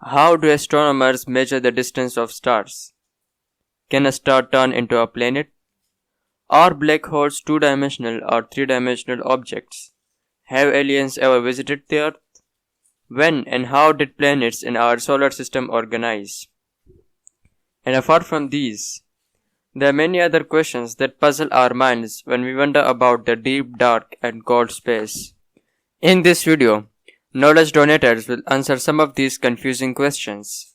How do astronomers measure the distance of stars? Can a star turn into a planet? Are black holes two-dimensional or three-dimensional objects? Have aliens ever visited the Earth? When and how did planets in our solar system organize? And apart from these, there are many other questions that puzzle our minds when we wonder about the deep, dark, and cold space. In this video, knowledge donators will answer some of these confusing questions.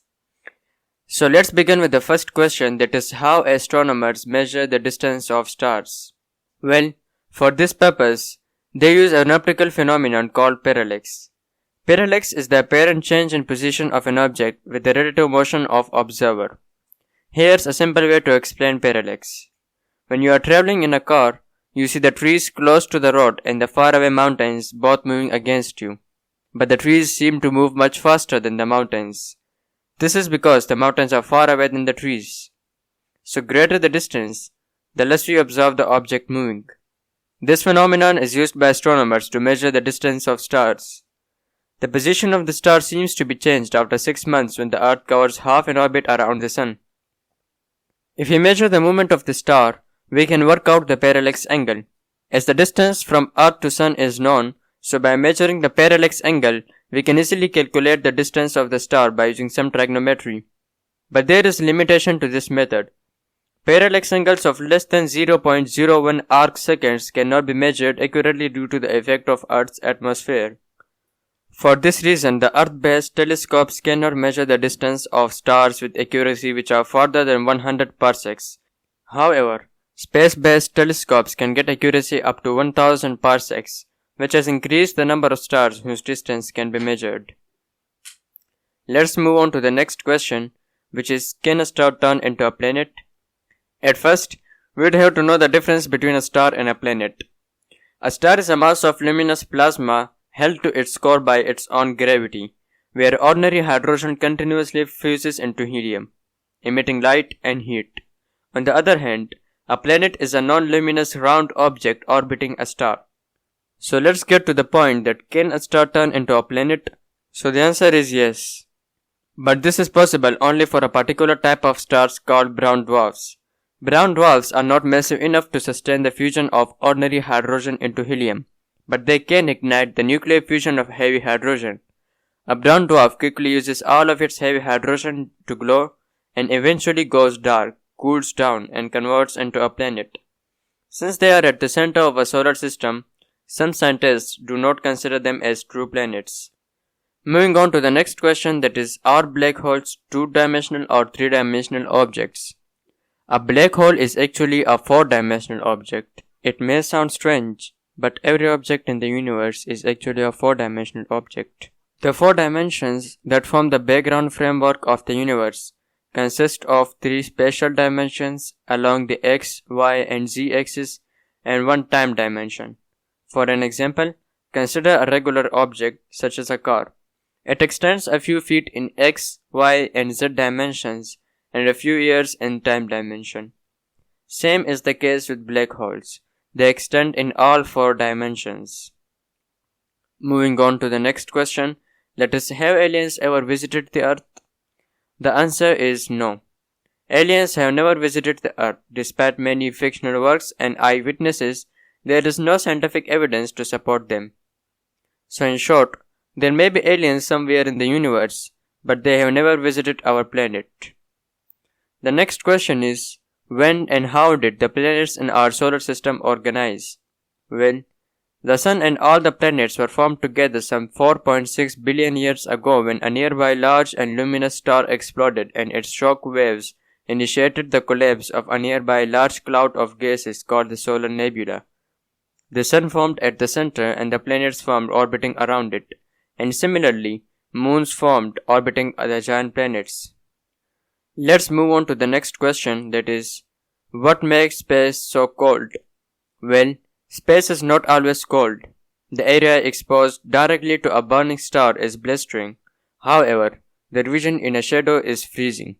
So let's begin with the first question, that is how astronomers measure the distance of stars. Well, for this purpose, they use an optical phenomenon called parallax. Parallax is the apparent change in position of an object with the relative motion of observer. Here's a simple way to explain parallax. When you are traveling in a car, you see the trees close to the road and the faraway mountains both moving against you. But the trees seem to move much faster than the mountains. This is because the mountains are far away than the trees. So greater the distance, the less we observe the object moving. This phenomenon is used by astronomers to measure the distance of stars. The position of the star seems to be changed after 6 months when the Earth covers half an orbit around the Sun. If we measure the movement of the star, we can work out the parallax angle. As the distance from Earth to Sun is known, so by measuring the parallax angle, we can easily calculate the distance of the star by using some trigonometry. But there is limitation to this method. Parallax angles of less than 0.01 arc seconds cannot be measured accurately due to the effect of Earth's atmosphere. For this reason, the Earth-based telescopes cannot measure the distance of stars with accuracy which are further than 100 parsecs. However, space-based telescopes can get accuracy up to 1000 parsecs, which has increased the number of stars whose distance can be measured. Let's move on to the next question, which is, can a star turn into a planet? At first, we'd have to know the difference between a star and a planet. A star is a mass of luminous plasma held to its core by its own gravity, where ordinary hydrogen continuously fuses into helium, emitting light and heat. On the other hand, a planet is a non-luminous round object orbiting a star. So let's get to the point, that can a star turn into a planet? So the answer is yes. But this is possible only for a particular type of stars called brown dwarfs. Brown dwarfs are not massive enough to sustain the fusion of ordinary hydrogen into helium, but they can ignite the nuclear fusion of heavy hydrogen. A brown dwarf quickly uses all of its heavy hydrogen to glow and eventually goes dark, cools down, and converts into a planet. Since they are at the center of a solar system, some scientists do not consider them as true planets. Moving on to the next question, that is, are black holes two-dimensional or three-dimensional objects? A black hole is actually a four-dimensional object. It may sound strange, but every object in the universe is actually a four-dimensional object. The four dimensions that form the background framework of the universe consist of three spatial dimensions along the x, y, and z axis and one time dimension. For an example, consider a regular object such as a car. It extends a few feet in x, y, and z dimensions and a few years in time dimension. Same is the case with black holes. They extend in all four dimensions. Moving on to the next question, that is, have aliens ever visited the Earth? The answer is no. Aliens have never visited the Earth. Despite many fictional works and eyewitnesses, there is no scientific evidence to support them. So in short, there may be aliens somewhere in the universe, but they have never visited our planet. The next question is, when and how did the planets in our solar system organize? Well, the Sun and all the planets were formed together some 4.6 billion years ago when a nearby large and luminous star exploded and its shock waves initiated the collapse of a nearby large cloud of gases called the solar nebula. The Sun formed at the center and the planets formed orbiting around it, and similarly, moons formed orbiting the giant planets. Let's move on to the next question, that is, what makes space so cold? Well, space is not always cold. The area exposed directly to a burning star is blistering. However, the region in a shadow is freezing.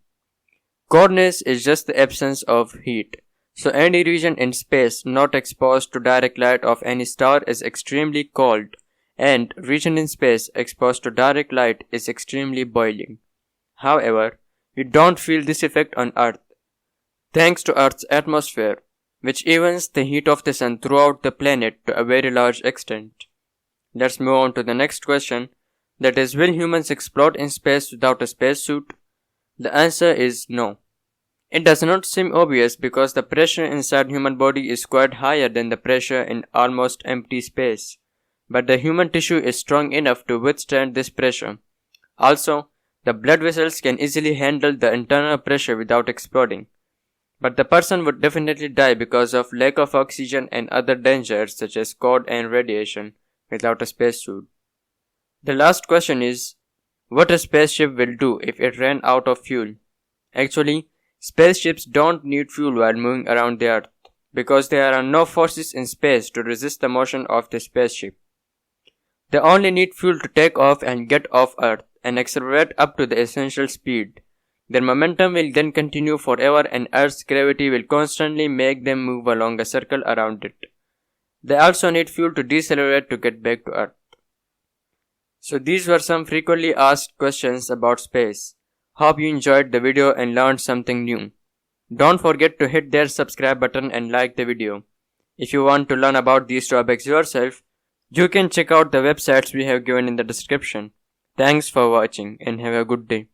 Coldness is just the absence of heat. So any region in space not exposed to direct light of any star is extremely cold, and region in space exposed to direct light is extremely boiling. However, we don't feel this effect on Earth, thanks to Earth's atmosphere, which evens the heat of the sun throughout the planet to a very large extent. Let's move on to the next question, that is, will humans explode in space without a spacesuit? The answer is no. It does not seem obvious because the pressure inside human body is quite higher than the pressure in almost empty space. But the human tissue is strong enough to withstand this pressure. Also, the blood vessels can easily handle the internal pressure without exploding. But the person would definitely die because of lack of oxygen and other dangers such as cold and radiation without a spacesuit. The last question is, what a spaceship will do if it ran out of fuel. Actually, spaceships don't need fuel while moving around the Earth because there are no forces in space to resist the motion of the spaceship. They only need fuel to take off and get off Earth and accelerate up to the essential speed. Their momentum will then continue forever and Earth's gravity will constantly make them move along a circle around it. They also need fuel to decelerate to get back to Earth. So these were some frequently asked questions about space. Hope you enjoyed the video and learned something new. Don't forget to hit that subscribe button and like the video. If you want to learn about these topics yourself, you can check out the websites we have given in the description. Thanks for watching and have a good day.